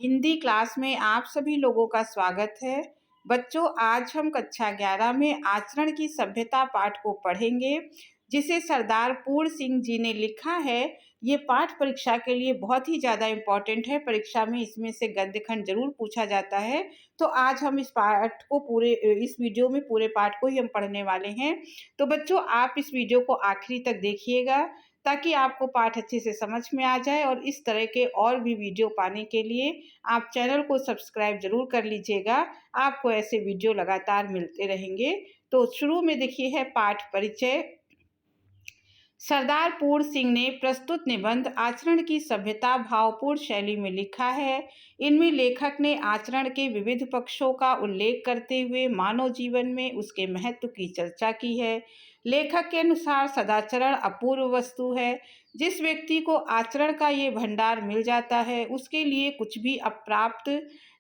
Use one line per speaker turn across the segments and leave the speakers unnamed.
Hindi class में आप सभी लोगों का स्वागत है। बच्चों, आज हम कक्षा 11 में आचरण की सभ्यता पाठ को पढ़ेंगे, जिसे सरदार पूर्ण सिंह जी ने लिखा है। ये पाठ परीक्षा के लिए बहुत ही ज़्यादा इम्पोर्टेंट है। परीक्षा में इसमें से गद्य खंड जरूर पूछा जाता है। तो आज हम इस वीडियो में पूरे पाठ को ही हम पढ़ने वाले हैं। तो बच्चों, आप इस वीडियो को आखिरी तक देखिएगा, ताकि आपको पाठ अच्छे से समझ में आ जाए। और इस तरह के और भी वीडियो पाने के लिए आप चैनल को सब्सक्राइब जरूर कर लीजिएगा। आपको ऐसे वीडियो लगातार मिलते रहेंगे। तो शुरू में देखिए है पाठ परिचय। सरदार पूर्ण सिंह ने प्रस्तुत निबंध आचरण की सभ्यता भावपूर्ण शैली में लिखा है। इनमें लेखक ने आचरण के विविध पक्षों का उल्लेख करते हुए मानव जीवन में उसके महत्व की चर्चा की है। लेखक के अनुसार सदाचरण अपूर्व वस्तु है। जिस व्यक्ति को आचरण का ये भंडार मिल जाता है, उसके लिए कुछ भी अप्राप्त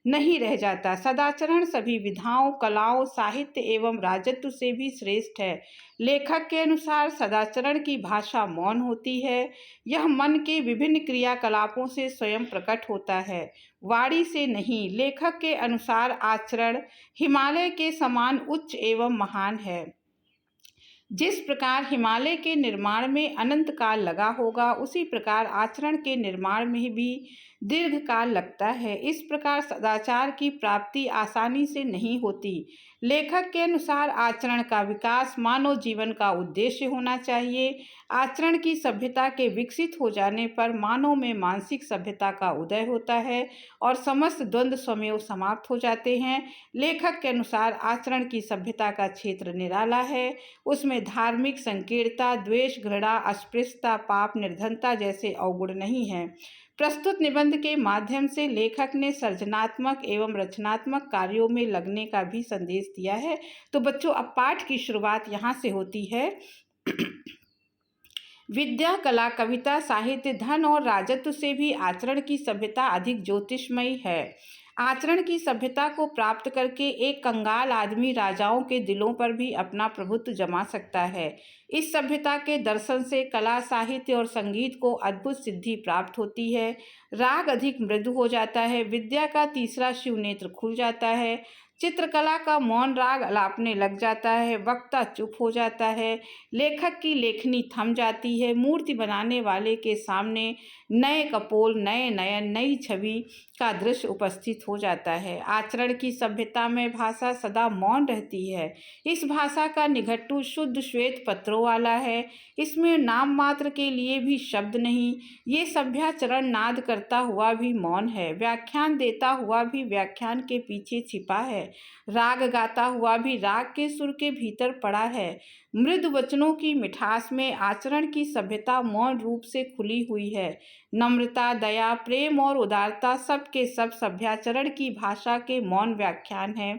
नहीं रह जाता। सदाचरण सभी विधाओं, कलाओं, साहित्य एवं राजत्व से भी श्रेष्ठ है। लेखक के अनुसार सदाचरण की भाषा मौन होती है। यह मन के विभिन्न क्रियाकलापों से स्वयं प्रकट होता है, वाणी से नहीं। लेखक के अनुसार आचरण हिमालय के समान उच्च एवं महान है। जिस प्रकार हिमालय के निर्माण में अनंत काल लगा होगा, उसी प्रकार आचरण के निर्माण में भी दीर्घ काल लगता है। इस प्रकार सदाचार की प्राप्ति आसानी से नहीं होती। लेखक के अनुसार आचरण का विकास मानव जीवन का उद्देश्य होना चाहिए। आचरण की सभ्यता के विकसित हो जाने पर मानव में मानसिक सभ्यता का उदय होता है और समस्त द्वंद्व स्वमेव समाप्त हो जाते हैं। लेखक के अनुसार आचरण की सभ्यता का क्षेत्र निराला है। उसमें धार्मिक संकीर्णता, द्वेष, घृणा, अस्पृश्यता, पाप, निर्धनता जैसे अवगुण नहीं है। प्रस्तुत निबंध के माध्यम से लेखक ने सृजनात्मक एवं रचनात्मक कार्यों में लगने का भी संदेश दिया है। तो बच्चों, अब पाठ की शुरुआत यहाँ से होती है। विद्या, कला, कविता, साहित्य, धन और राजत्व से भी आचरण की सभ्यता अधिक ज्योतिषमयी है। आचरण की सभ्यता को प्राप्त करके एक कंगाल आदमी राजाओं के दिलों पर भी अपना प्रभुत्व जमा सकता है। इस सभ्यता के दर्शन से कला, साहित्य और संगीत को अद्भुत सिद्धि प्राप्त होती है। राग अधिक मृदु हो जाता है। विद्या का तीसरा शिव नेत्र खुल जाता है। चित्रकला का मौन राग अलापने लग जाता है। वक्ता चुप हो जाता है। लेखक की लेखनी थम जाती है। मूर्ति बनाने वाले के सामने नए कपोल, नए नयन, नई छवि का दृश्य उपस्थित हो जाता है। आचरण की सभ्यता में भाषा सदा मौन रहती है। इस भाषा का निघट्टू शुद्ध श्वेत पत्रों वाला है। इसमें नाम मात्र के लिए भी शब्द नहीं। ये सभ्याचरण नाद करता हुआ भी मौन है। व्याख्यान देता हुआ भी व्याख्यान के पीछे छिपा है। राग गाता हुआ भी राग के सुर के भीतर पड़ा है। मृदु वचनों की मिठास में आचरण की सभ्यता मौन रूप से खुली हुई है। नम्रता, दया, प्रेम और उदारता सब के सब सभ्याचरण की भाषा के मौन व्याख्यान है।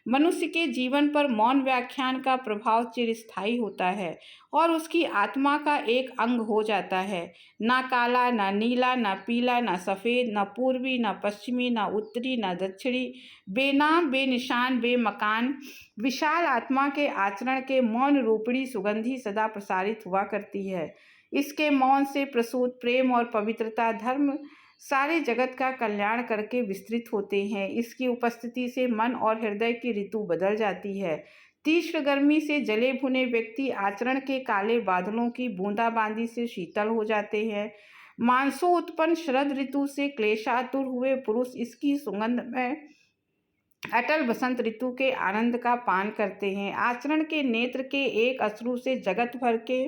मनुष्य के जीवन पर मौन व्याख्यान का प्रभाव चिरस्थायी होता है और उसकी आत्मा का एक अंग हो जाता है। ना काला, ना नीला, ना पीला, ना सफ़ेद, ना पूर्वी, ना पश्चिमी, ना उत्तरी, ना दक्षिणी, बेनाम, बेनिशान, बेमकान विशाल आत्मा के आचरण के मौन रूपणी सुगंधी सदा प्रसारित हुआ करती है। इसके मौन से प्रसूत प्रेम और पवित्रता धर्म सारे जगत का कल्याण करके विस्तृत होते हैं। इसकी उपस्थिति से मन और हृदय की ऋतु बदल जाती है। तीव्र गर्मी से जले भुने व्यक्ति आचरण के काले बादलों की बूंदाबांदी से शीतल हो जाते हैं। मानसों उत्पन्न शरद ऋतु से क्लेशातुर हुए पुरुष इसकी सुगंध में अटल बसंत ऋतु के आनंद का पान करते हैं। आचरण के नेत्र के एक अश्रु से जगत भर के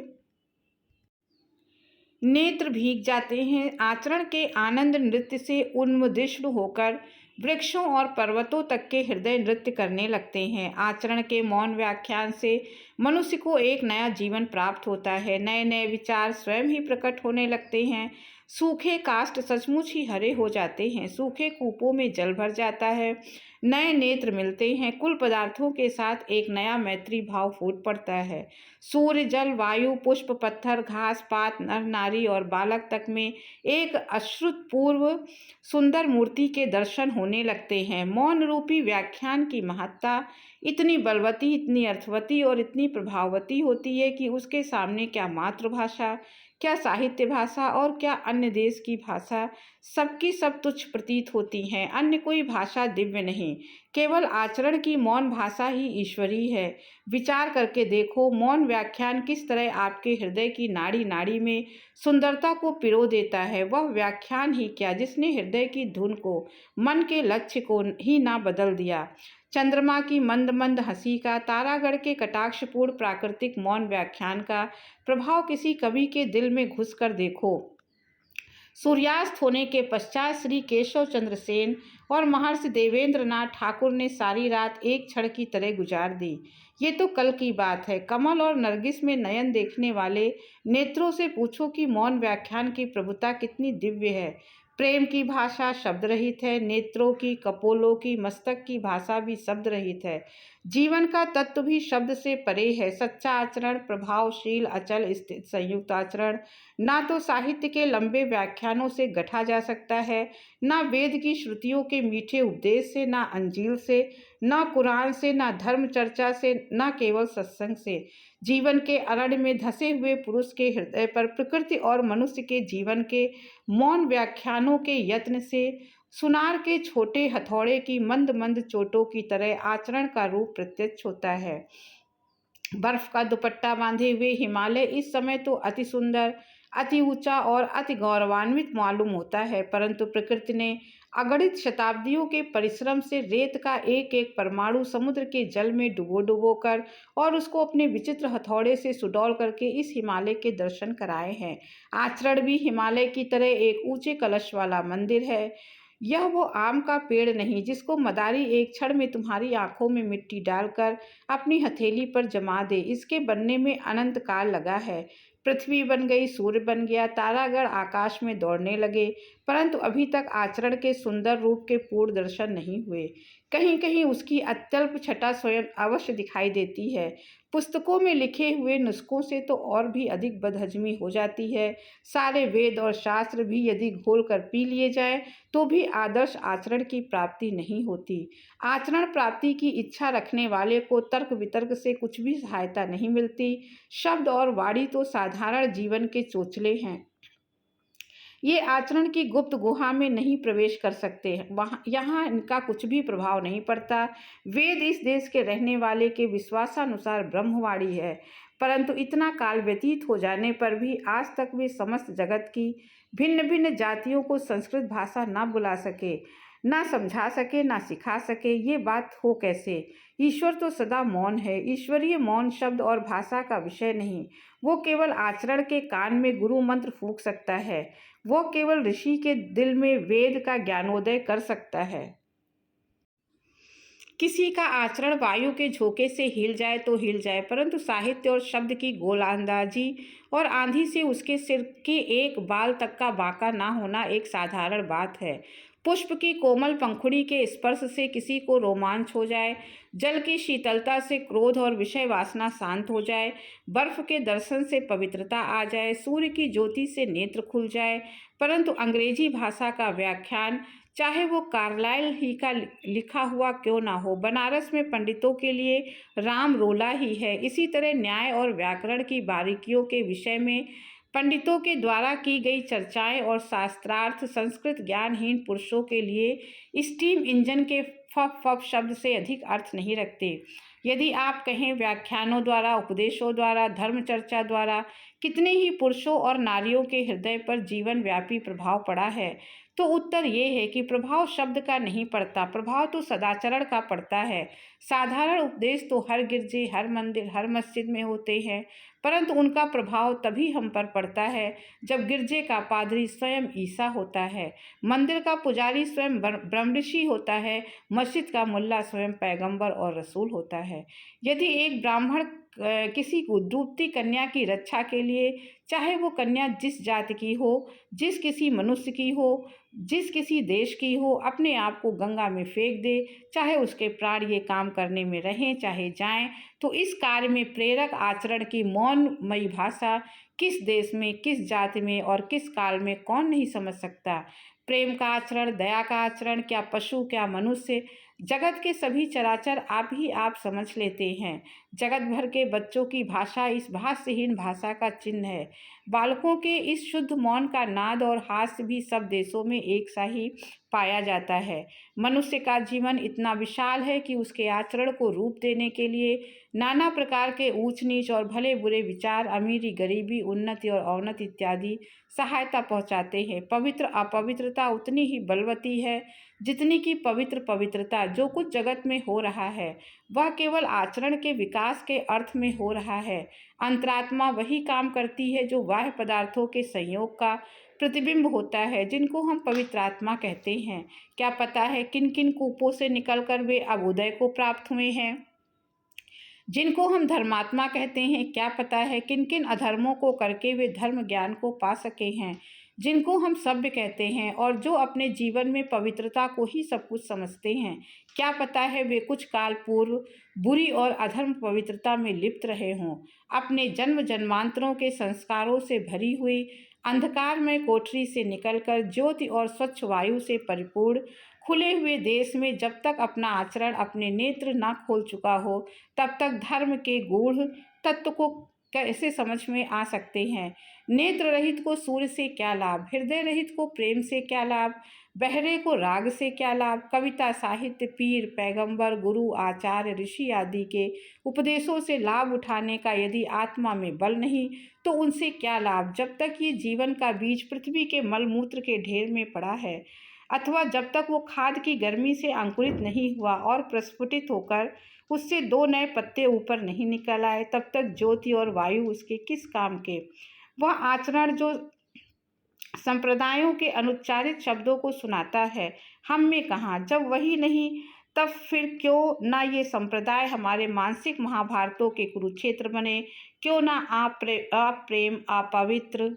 नेत्र भीग जाते हैं। आचरण के आनंद नृत्य से उन्मदिष्ट होकर वृक्षों और पर्वतों तक के हृदय नृत्य करने लगते हैं। आचरण के मौन व्याख्यान से मनुष्य को एक नया जीवन प्राप्त होता है। नए नए विचार स्वयं ही प्रकट होने लगते हैं। सूखे काष्ठ सचमुच ही हरे हो जाते हैं। सूखे कूपों में जल भर जाता है। नए नेत्र मिलते हैं। कुल पदार्थों के साथ एक नया मैत्री भाव फूट पड़ता है। सूर्य, जल, वायु, पुष्प, पत्थर, घास, पात, नर, नारी और बालक तक में एक अश्रुतपूर्व सुंदर मूर्ति के दर्शन होने लगते हैं। मौन रूपी व्याख्यान की महत्ता इतनी बलवती, इतनी अर्थवती और इतनी प्रभाववती होती है कि उसके सामने क्या मातृभाषा, क्या साहित्य भाषा और क्या अन्य देश की भाषा सबकी सब तुच्छ प्रतीत होती हैं। अन्य कोई भाषा दिव्य नहीं, केवल आचरण की मौन भाषा ही ईश्वरीय है। विचार करके देखो, मौन व्याख्यान किस तरह आपके हृदय की नाड़ी नाड़ी में सुंदरता को पिरो देता है। वह व्याख्यान ही क्या जिसने हृदय की धुन को, मन के लक्ष्य को ही ना बदल दिया। चंद्रमा की मंद मंद हंसी का, तारागढ़ के कटाक्षपूर्ण प्राकृतिक मौन व्याख्यान का प्रभाव किसी कवि के दिल में घुस कर देखो। सूर्यास्त होने के पश्चात श्री केशव चंद्र सेन और महर्षि देवेंद्र नाथ ठाकुर ने सारी रात एक क्षण की तरह गुजार दी। ये तो कल की बात है। कमल और नरगिस में नयन देखने वाले नेत्रों से पूछो कि मौन व्याख्यान की प्रभुता कितनी दिव्य है। प्रेम की भाषा शब्द रहित है, नेत्रों की, कपोलों की, मस्तक की भाषा भी शब्द रहित है। जीवन का तत्व भी शब्द से परे है। सच्चा आचरण, प्रभावशील, अचल, स्थित, संयुक्त आचरण ना तो साहित्य के लंबे व्याख्यानों से गढ़ा जा सकता है, ना वेद की श्रुतियों के मीठे उपदेश से, ना अंजील से, ना कुरान से, ना धर्म चर्चा से, ना केवल सत्संग से। जीवन के अरण्य में धंसे हुए पुरुष के हृदय पर प्रकृति और मनुष्य के जीवन के मौन व्याख्यानों के यत्न से सुनार के छोटे हथौड़े की मंद मंद चोटों की तरह आचरण का रूप प्रत्यक्ष होता है। बर्फ का दुपट्टा बांधे हुए हिमालय इस समय तो अति सुंदर, अति ऊंचा और अति गौरवान्वित मालूम होता है, परंतु प्रकृति ने अगणित शताब्दियों के परिश्रम से रेत का एक एक परमाणु समुद्र के जल में डुबो डुबो कर और उसको अपने विचित्र हथौड़े से सुडौल करके इस हिमालय के दर्शन कराए हैं। आचरण भी हिमालय की तरह एक ऊंचे कलश वाला मंदिर है। यह वो आम का पेड़ नहीं जिसको मदारी एक क्षण में तुम्हारी आंखों में मिट्टी डालकर अपनी हथेली पर जमा दे। इसके बनने में अनंत काल लगा है। पृथ्वी बन गई, सूर्य बन गया, तारागण आकाश में दौड़ने लगे, परंतु अभी तक आचरण के सुंदर रूप के पूर्ण दर्शन नहीं हुए। कहीं कहीं उसकी अत्यल्प छटा स्वयं अवश्य दिखाई देती है। पुस्तकों में लिखे हुए नुस्खों से तो और भी अधिक बदहजमी हो जाती है। सारे वेद और शास्त्र भी यदि घोल कर पी लिए जाए तो भी आदर्श आचरण की प्राप्ति नहीं होती। आचरण प्राप्ति की इच्छा रखने वाले को तर्क वितर्क से कुछ भी सहायता नहीं मिलती। शब्द और वाणी तो साधारण जीवन के चोचले हैं। ये आचरण की गुप्त गुहा में नहीं प्रवेश कर सकते, वहाँ यहाँ इनका कुछ भी प्रभाव नहीं पड़ता। वेद इस देश के रहने वाले के विश्वासानुसार ब्रह्मवाणी है, परंतु इतना काल व्यतीत हो जाने पर भी आज तक वे समस्त जगत की भिन्न भिन्न जातियों को संस्कृत भाषा ना बुला सके, ना समझा सके, ना सिखा सके। ये बात हो कैसे? ईश्वर तो सदा मौन है। ईश्वरीय मौन शब्द और भाषा का विषय नहीं, वो केवल आचरण के कान में गुरु मंत्र फूंक सकता है। वो केवल ऋषि के दिल में वेद का ज्ञानोदय कर सकता है। किसी का आचरण वायु के झोंके से हिल जाए तो हिल जाए, परंतु साहित्य और शब्द की गोलंदाजी और आंधी से उसके सिर के एक बाल तक का बांका ना होना एक साधारण बात है। पुष्प की कोमल पंखुड़ी के स्पर्श से किसी को रोमांच हो जाए, जल की शीतलता से क्रोध और विषय वासना शांत हो जाए, बर्फ के दर्शन से पवित्रता आ जाए, सूर्य की ज्योति से नेत्र खुल जाए, परंतु अंग्रेजी भाषा का व्याख्यान, चाहे वो कार्लाइल ही का लिखा हुआ क्यों ना हो, बनारस में पंडितों के लिए राम रोला ही है। इसी तरह न्याय और व्याकरण की बारीकियों के विषय में पंडितों के द्वारा की गई चर्चाएं और शास्त्रार्थ संस्कृत ज्ञानहीन पुरुषों के लिए स्टीम इंजन के फप फप शब्द से अधिक अर्थ नहीं रखते। यदि आप कहें व्याख्यानों द्वारा, उपदेशों द्वारा, धर्म चर्चा द्वारा कितने ही पुरुषों और नारियों के हृदय पर जीवन व्यापी प्रभाव पड़ा है, तो उत्तर ये है कि प्रभाव शब्द का नहीं पड़ता, प्रभाव तो सदाचरण का पड़ता है। साधारण उपदेश तो हर गिरजे, हर मंदिर, हर मस्जिद में होते हैं, परंतु उनका प्रभाव तभी हम पर पड़ता है जब गिरजे का पादरी स्वयं ईसा होता है, मंदिर का पुजारी स्वयं ब्रह्मऋषि होता है, मस्जिद का मुल्ला स्वयं पैगंबर और रसूल होता है। यदि एक ब्राह्मण किसी को डूबती कन्या की रक्षा के लिए, चाहे वो कन्या जिस जाति की हो, जिस किसी मनुष्य की हो, जिस किसी देश की हो, अपने आप को गंगा में फेंक दे, चाहे उसके प्राण ये काम करने में रहें चाहे जाएं, तो इस कार्य में प्रेरक आचरण की मौनमयी भाषा किस देश में, किस जाति में और किस काल में कौन नहीं समझ सकता। प्रेम का आचरण, दया का आचरण, क्या पशु क्या मनुष्य, जगत के सभी चराचर आप ही आप समझ लेते हैं। जगत भर के बच्चों की भाषा इस भाष्यहीन भाषा का चिन्ह है। बालकों के इस शुद्ध मौन का नाद और हास्य भी सब देशों में एक सा ही पाया जाता है। मनुष्य का जीवन इतना विशाल है कि उसके आचरण को रूप देने के लिए नाना प्रकार के ऊंच नीच और भले बुरे विचार, अमीरी गरीबी, उन्नति और अवनति इत्यादि सहायता पहुंचाते हैं। पवित्र अपवित्रता उतनी ही बलवती है जितनी कि पवित्र पवित्रता। जो कुछ जगत में हो रहा है वह केवल आचरण के विकास के अर्थ में हो रहा है। अंतरात्मा वही काम करती है जो बाह्य पदार्थों के संयोग का प्रतिबिंब होता है, जिनको हम पवित्रात्मा कहते हैं। क्या पता है किन किन कूपों से निकलकर वे अब उदय को प्राप्त हुए हैं, जिनको हम धर्मात्मा कहते हैं। क्या पता है किन किन अधर्मों को करके वे धर्म ज्ञान को पा सके हैं, जिनको हम सभ्य कहते हैं, और जो अपने जीवन में पवित्रता को ही सब कुछ समझते हैं। क्या पता है वे कुछ काल पूर्व बुरी और अधर्म पवित्रता में लिप्त रहे हों, अपने जन्म जन्मांतरों के संस्कारों से भरी हुई अंधकारमय कोठरी से निकलकर ज्योति और स्वच्छ वायु से परिपूर्ण खुले हुए देश में जब तक अपना आचरण अपने नेत्र न खोल चुका हो, तब तक धर्म के गूढ़ तत्व को कैसे समझ में आ सकते हैं। नेत्र रहित को सूर्य से क्या लाभ, हृदय रहित को प्रेम से क्या लाभ, बहरे को राग से क्या लाभ। कविता, साहित्य, पीर, पैगंबर, गुरु, आचार्य, ऋषि आदि के उपदेशों से लाभ उठाने का यदि आत्मा में बल नहीं तो उनसे क्या लाभ, जब तक ये जीवन का बीज पृथ्वी के मलमूत्र के ढेर में पड़ा है, अथवा जब तक वो खाद की गर्मी से अंकुरित नहीं हुआ और प्रस्फुटित होकर उससे दो नए पत्ते ऊपर नहीं निकल आए, तब तक ज्योति और वायु उसके किस काम के। वह आचरण जो संप्रदायों के अनुच्चारित शब्दों को सुनाता है, हम में कहाँ। जब वही नहीं तब फिर क्यों ना ये संप्रदाय हमारे मानसिक महाभारतों के कुरुक्षेत्र बने, क्यों ना अप्रेम, अपवित्र,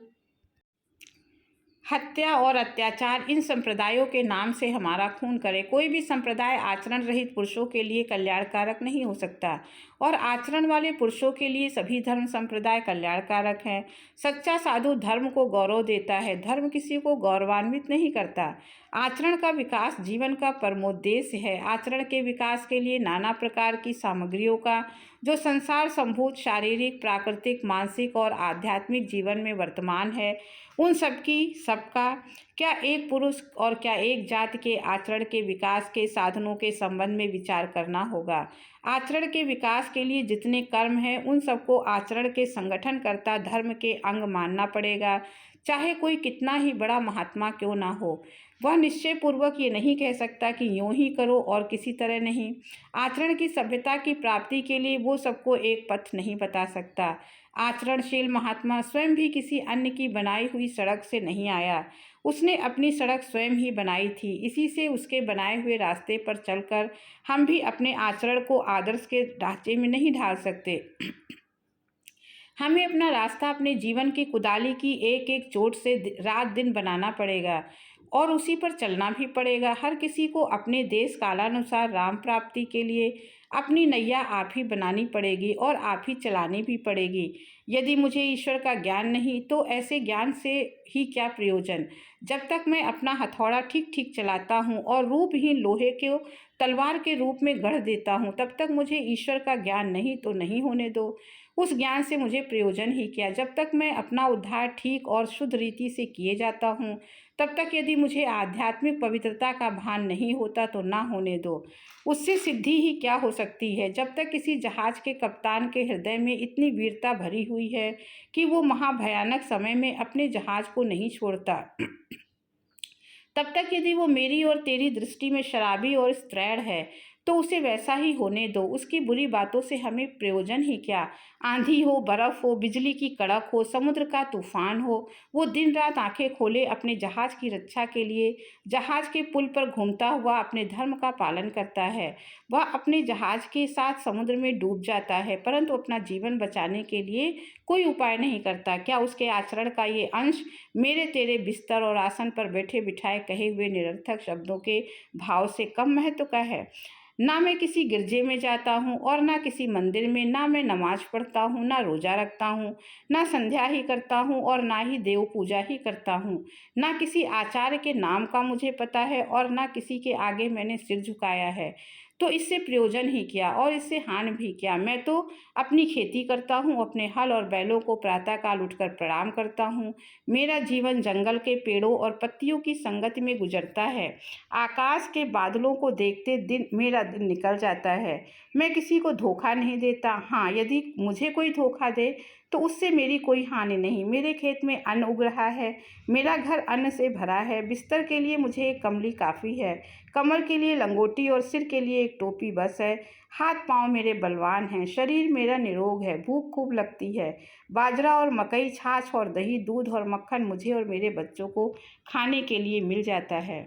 हत्या और अत्याचार इन संप्रदायों के नाम से हमारा खून करे। कोई भी संप्रदाय आचरण रहित पुरुषों के लिए कल्याणकारक नहीं हो सकता, और आचरण वाले पुरुषों के लिए सभी धर्म संप्रदाय कल्याणकारक हैं। सच्चा साधु धर्म को गौरव देता है, धर्म किसी को गौरवान्वित नहीं करता। आचरण का विकास जीवन का परमोद्देश्य है। आचरण के विकास के लिए नाना प्रकार की सामग्रियों का जो संसार संभूत शारीरिक, प्राकृतिक, मानसिक और आध्यात्मिक जीवन में वर्तमान है, उन सबका क्या एक पुरुष और क्या एक जाति के आचरण के विकास के साधनों के संबंध में विचार करना होगा। आचरण के विकास के लिए जितने कर्म हैं उन सबको आचरण के संगठनकर्ता धर्म के अंग मानना पड़ेगा, चाहे कोई कितना ही बड़ा महात्मा क्यों ना हो। वह निश्चय पूर्वक ये नहीं कह सकता कि यूं ही करो और किसी तरह नहीं। आचरण की सभ्यता की प्राप्ति के लिए वो सबको एक पथ नहीं बता सकता। आचरणशील महात्मा स्वयं भी किसी अन्य की बनाई हुई सड़क से नहीं आया, उसने अपनी सड़क स्वयं ही बनाई थी। इसी से उसके बनाए हुए रास्ते पर चलकर हम भी अपने आचरण को आदर्श के ढांचे में नहीं ढाल सकते। हमें अपना रास्ता अपने जीवन की कुदाली की एक एक चोट से रात दिन बनाना पड़ेगा और उसी पर चलना भी पड़ेगा। हर किसी को अपने देश कालानुसार राम प्राप्ति के लिए अपनी नैया आप ही बनानी पड़ेगी और आप ही चलानी भी पड़ेगी। यदि मुझे ईश्वर का ज्ञान नहीं तो ऐसे ज्ञान से ही क्या प्रयोजन। जब तक मैं अपना हथौड़ा ठीक ठीक चलाता हूँ और रूपहीन लोहे को तलवार के रूप में गढ़ देता हूँ, तब तक मुझे ईश्वर का ज्ञान नहीं तो नहीं होने दो। उस ज्ञान से मुझे प्रयोजन ही क्या। जब तक मैं अपना उद्धार ठीक और शुद्ध रीति से किए जाता हूँ, तब तक यदि मुझे आध्यात्मिक पवित्रता का भान नहीं होता तो ना होने दो। उससे सिद्धि ही क्या हो सकती है। जब तक किसी जहाज के कप्तान के हृदय में इतनी वीरता भरी हुई है कि वो महाभयानक समय में अपने जहाज को नहीं छोड़ता, तब तक यदि वो मेरी और तेरी दृष्टि में शराबी और स्त्रैण है तो उसे वैसा ही होने दो। उसकी बुरी बातों से हमें प्रयोजन ही क्या। आंधी हो, बर्फ हो, बिजली की कड़क हो, समुद्र का तूफान हो, वो दिन रात आंखें खोले अपने जहाज की रक्षा के लिए जहाज के पुल पर घूमता हुआ अपने धर्म का पालन करता है। वह अपने जहाज के साथ समुद्र में डूब जाता है, परंतु अपना जीवन बचाने के लिए कोई उपाय नहीं करता। क्या उसके आचरण का ये अंश मेरे तेरे बिस्तर और आसन पर बैठे बिठाए कहे हुए निरर्थक शब्दों के भाव से कम महत्व का है। ना मैं किसी गिरजे में जाता हूँ और ना किसी मंदिर में, ना मैं नमाज पढ़ता हूँ, ना रोजा रखता हूँ, ना संध्या ही करता हूँ और ना ही देव पूजा ही करता हूँ। ना किसी आचार्य के नाम का मुझे पता है और ना किसी के आगे मैंने सिर झुकाया है। तो इससे प्रयोजन ही क्या और इससे हानि भी क्या। मैं तो अपनी खेती करता हूँ, अपने हल और बैलों को प्रातःकाल उठकर प्रणाम करता हूँ। मेरा जीवन जंगल के पेड़ों और पत्तियों की संगति में गुजरता है। आकाश के बादलों को देखते दिन मेरा दिन निकल जाता है। मैं किसी को धोखा नहीं देता। हाँ, यदि मुझे कोई धोखा दे तो उससे मेरी कोई हानि नहीं। मेरे खेत में अन्न उग रहा है, मेरा घर अन्न से भरा है। बिस्तर के लिए मुझे एक कमली काफ़ी है, कमर के लिए लंगोटी और सिर के लिए एक टोपी बस है। हाथ पांव मेरे बलवान हैं, शरीर मेरा निरोग है, भूख खूब लगती है। बाजरा और मकई, छाछ और दही, दूध और मक्खन मुझे और मेरे बच्चों को खाने के लिए मिल जाता है।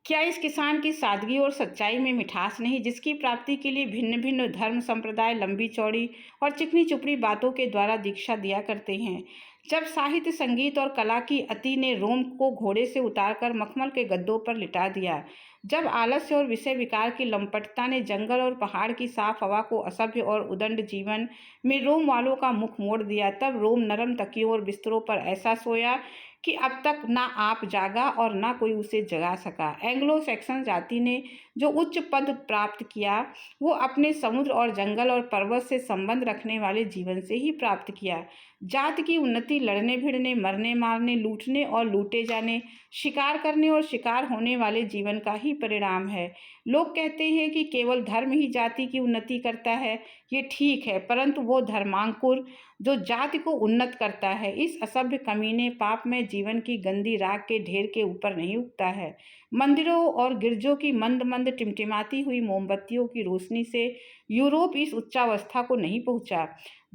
क्या इस किसान की सादगी और सच्चाई में मिठास नहीं, जिसकी प्राप्ति के लिए भिन्न भिन्न धर्म संप्रदाय लंबी चौड़ी और चिकनी चुपड़ी बातों के द्वारा दीक्षा दिया करते हैं। जब साहित्य, संगीत और कला की अति ने रोम को घोड़े से उतारकर मखमल के गद्दों पर लिटा दिया, जब आलस्य और विषय विकार की लंपटता ने जंगल और पहाड़ की साफ हवा को असभ्य और उदंड जीवन में रोम वालों का मुख मोड़ दिया, तब रोम नरम तकियों और बिस्तरों पर ऐसा सोया कि अब तक ना आप जागा और ना कोई उसे जगा सका। एंग्लो सैक्सन जाति ने जो उच्च पद प्राप्त किया, वो अपने समुद्र और जंगल और पर्वत से संबंध रखने वाले जीवन से ही प्राप्त किया। जाति की उन्नति लड़ने भिड़ने, मरने मारने, लूटने और लूटे जाने, शिकार करने और शिकार होने वाले जीवन का ही परिणाम है। लोग कहते हैं कि केवल धर्म ही जाति की उन्नति करता है। ये ठीक है, परंतु वो धर्मांकुर जो जाति को उन्नत करता है, इस असभ्य कमीने पापमय जीवन की गंदी राख के ढेर के ऊपर नहीं उगता है। मंदिरों और गिरजों की मंद मंद टिमटिमाती हुई मोमबत्तियों की रोशनी से यूरोप इस उच्चावस्था को नहीं पहुंचा।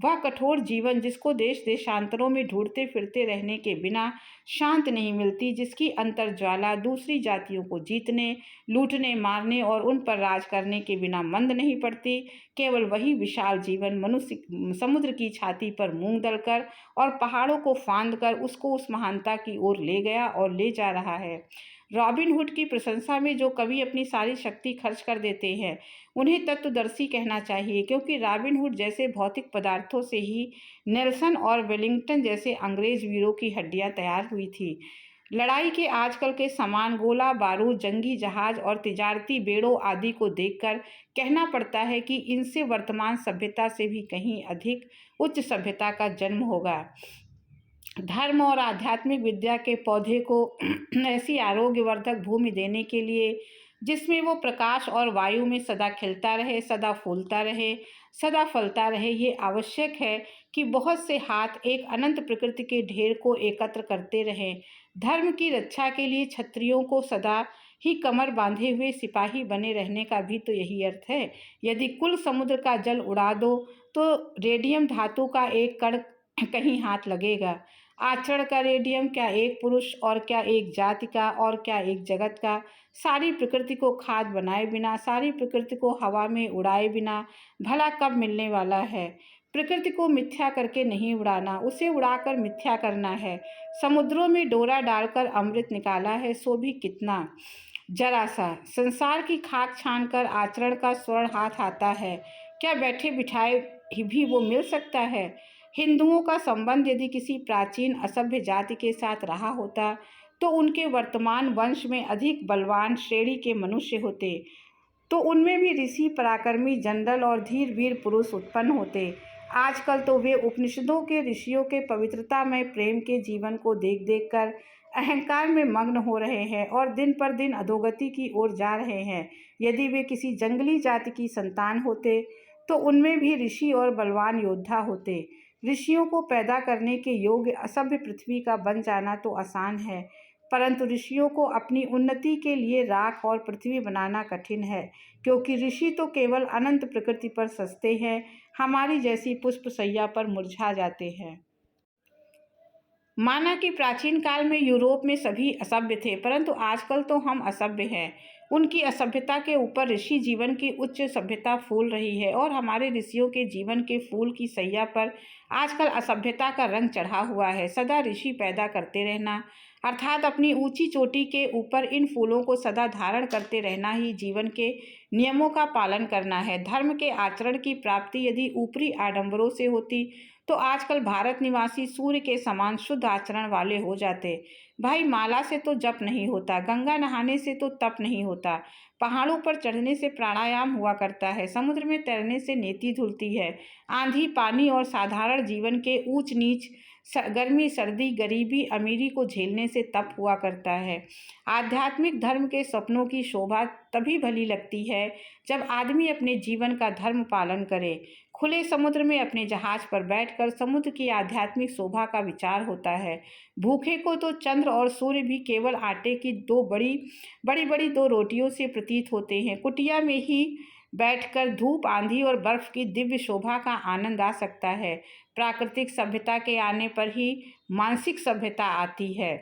वह कठोर जीवन जिसको देश देशांतरों में ढूंढते फिरते रहने के बिना शांत नहीं मिलती, जिसकी अंतर्ज्वाला दूसरी जातियों को जीतने, लूटने, मारने और उन पर राज करने के बिना मंद नहीं पड़ती, केवल वही विशाल जीवन मनुष्य समुद्र की छाती पर मूंग दलकर और पहाड़ों को फांद कर उसको उस महानता की ओर ले गया और ले जा रहा है। रॉबिन हुड की प्रशंसा में जो कवि अपनी सारी शक्ति खर्च कर देते हैं, उन्हें तत्वदर्शी कहना चाहिए, क्योंकि रॉबिन हुड जैसे भौतिक पदार्थों से ही नेल्सन और वेलिंगटन जैसे अंग्रेज वीरों की हड्डियां तैयार हुई थी। लड़ाई के आजकल के सामान, गोला बारूद, जंगी जहाज और तिजारती बेड़ों आदि को देखकर कहना पड़ता है कि इनसे वर्तमान सभ्यता से भी कहीं अधिक उच्च सभ्यता का जन्म होगा। धर्म और आध्यात्मिक विद्या के पौधे को ऐसी आरोग्यवर्धक भूमि देने के लिए जिसमें वो प्रकाश और वायु में सदा खिलता रहे, सदा फूलता रहे, सदा फलता रहे, ये आवश्यक है कि बहुत से हाथ एक अनंत प्रकृति के ढेर को एकत्र करते रहें। धर्म की रक्षा के लिए क्षत्रियों को सदा ही कमर बांधे हुए सिपाही बने रहने का भी तो यही अर्थ है। यदि कुल समुद्र का जल उड़ा दो तो रेडियम धातु का एक कण कहीं हाथ लगेगा। आचरण का रेडियम क्या एक पुरुष और क्या एक जाति का और क्या एक जगत का, सारी प्रकृति को खाद बनाए बिना, सारी प्रकृति को हवा में उड़ाए बिना भला कब मिलने वाला है। प्रकृति को मिथ्या करके नहीं उड़ाना, उसे उड़ाकर मिथ्या करना है। समुद्रों में डोरा डालकर अमृत निकाला है, सो भी कितना, जरा सा। संसार की खाक छान कर आचरण का स्वर्ण हाथ आता है, क्या बैठे बिठाए भी वो मिल सकता है। हिंदुओं का संबंध यदि किसी प्राचीन असभ्य जाति के साथ रहा होता तो उनके वर्तमान वंश में अधिक बलवान श्रेणी के मनुष्य होते, तो उनमें भी ऋषि, पराक्रमी, जनरल और धीर वीर पुरुष उत्पन्न होते। आजकल तो वे उपनिषदों के ऋषियों के पवित्रता में प्रेम के जीवन को देख देख कर अहंकार में मग्न हो रहे हैं और दिन पर दिन अधोगति की ओर जा रहे हैं। यदि वे किसी जंगली जाति की संतान होते तो उनमें भी ऋषि और बलवान योद्धा होते। ऋषियों को पैदा करने के योग्य असभ्य पृथ्वी का बन जाना तो आसान है, परंतु ऋषियों को अपनी उन्नति के लिए राख और पृथ्वी बनाना कठिन है, क्योंकि ऋषि तो केवल अनंत प्रकृति पर सजते हैं, हमारी जैसी पुष्प सैया पर मुरझा जाते हैं। माना कि प्राचीन काल में यूरोप में सभी असभ्य थे, परंतु आजकल तो हम असभ्य हैं। उनकी असभ्यता के ऊपर ऋषि जीवन की उच्च सभ्यता फूल रही है और हमारे ऋषियों के जीवन के फूल की सैया पर आजकल असभ्यता का रंग चढ़ा हुआ है। सदा ऋषि पैदा करते रहना, अर्थात अपनी ऊंची चोटी के ऊपर इन फूलों को सदा धारण करते रहना ही जीवन के नियमों का पालन करना है। धर्म के आचरण की प्राप्ति यदि ऊपरी आडंबरों से होती तो आजकल भारत निवासी सूर्य के समान शुद्ध आचरण वाले हो जाते। भाई, माला से तो जप नहीं होता, गंगा नहाने से तो तप नहीं होता, पहाड़ों पर चढ़ने से प्राणायाम हुआ करता है, समुद्र में तैरने से नेति धुलती है, आंधी पानी और साधारण जीवन के ऊंच नीच, गर्मी सर्दी गरीबी अमीरी को झेलने से तप हुआ करता है। आध्यात्मिक धर्म के सपनों की शोभा तभी भली लगती है जब आदमी अपने जीवन का धर्म पालन करे। खुले समुद्र में अपने जहाज पर बैठकर समुद्र की आध्यात्मिक शोभा का विचार होता है। भूखे को तो चंद्र और सूर्य भी केवल आटे की दो बड़ी दो रोटियों से प्रतीत होते हैं। कुटिया में ही बैठकर धूप आंधी और बर्फ की दिव्य शोभा का आनंद आ सकता है। प्राकृतिक सभ्यता के आने पर ही मानसिक सभ्यता आती है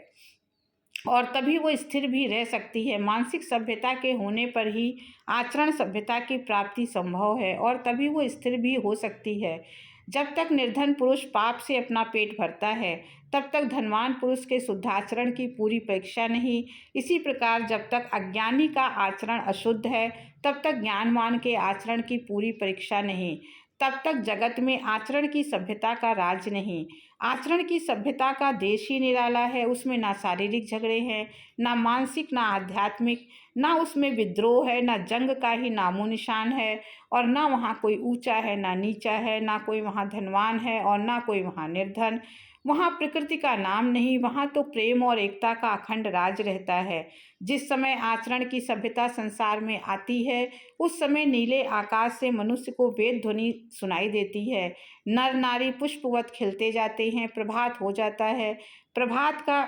और तभी वो स्थिर भी रह सकती है। मानसिक सभ्यता के होने पर ही आचरण सभ्यता की प्राप्ति संभव है और तभी वो स्थिर भी हो सकती है। जब तक निर्धन पुरुष पाप से अपना पेट भरता है तब तक धनवान पुरुष के शुद्धाचरण की पूरी परीक्षा नहीं। इसी प्रकार जब तक अज्ञानी का आचरण अशुद्ध है तब तक ज्ञानवान के आचरण की पूरी परीक्षा नहीं। तब तक जगत में आचरण की सभ्यता का राज नहीं। आचरण की सभ्यता का देश ही निराला है। उसमें ना शारीरिक झगड़े हैं, ना मानसिक, ना आध्यात्मिक, ना उसमें विद्रोह है, ना जंग का ही नामो निशान है और ना वहाँ कोई ऊंचा है ना नीचा है, ना कोई वहाँ धनवान है और ना कोई वहाँ निर्धन। वहाँ प्रकृति का नाम नहीं, वहाँ तो प्रेम और एकता का अखंड राज रहता है। जिस समय आचरण की सभ्यता संसार में आती है उस समय नीले आकाश से मनुष्य को वेद ध्वनि सुनाई देती है। नर नारी पुष्पवत खिलते जाते हैं, प्रभात हो जाता है, प्रभात का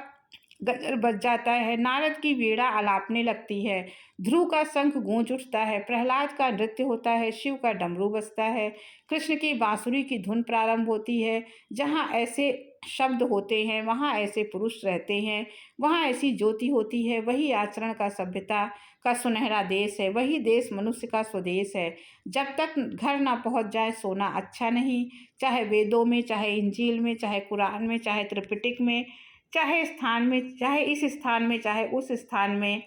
गजर बज जाता है, नारद की वीणा आलापने लगती है, ध्रुव का शंख गूंज उठता है, प्रहलाद का नृत्य होता है, शिव का डमरू बजता है, कृष्ण की बांसुरी की धुन प्रारंभ होती है। जहाँ ऐसे शब्द होते हैं वहाँ ऐसे पुरुष रहते हैं, वहाँ ऐसी ज्योति होती है। वही आचरण का सभ्यता का सुनहरा देश है, वही देश मनुष्य का स्वदेश है। जब तक घर ना पहुँच जाए सोना अच्छा नहीं। चाहे वेदों में, चाहे इंजील में, चाहे कुरान में, चाहे त्रिपिटक में, चाहे स्थान में, चाहे इस स्थान में, चाहे उस स्थान में,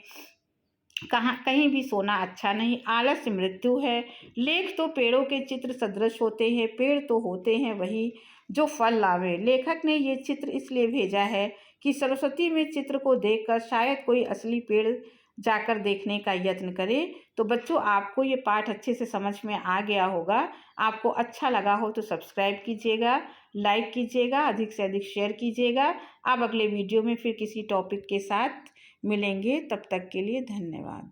कहीं भी सोना अच्छा नहीं। आलस्य मृत्यु है। लेख तो पेड़ों के चित्र सदृश होते हैं, पेड़ तो होते हैं वही जो फल लावे। लेखक ने ये चित्र इसलिए भेजा है कि सरस्वती में चित्र को देखकर शायद कोई असली पेड़ जाकर देखने का यत्न करे। तो बच्चों, आपको ये पाठ अच्छे से समझ में आ गया होगा। आपको अच्छा लगा हो तो सब्सक्राइब कीजिएगा, लाइक कीजिएगा, अधिक से अधिक शेयर कीजिएगा। अब अगले वीडियो में फिर किसी टॉपिक के साथ मिलेंगे। तब तक के लिए धन्यवाद।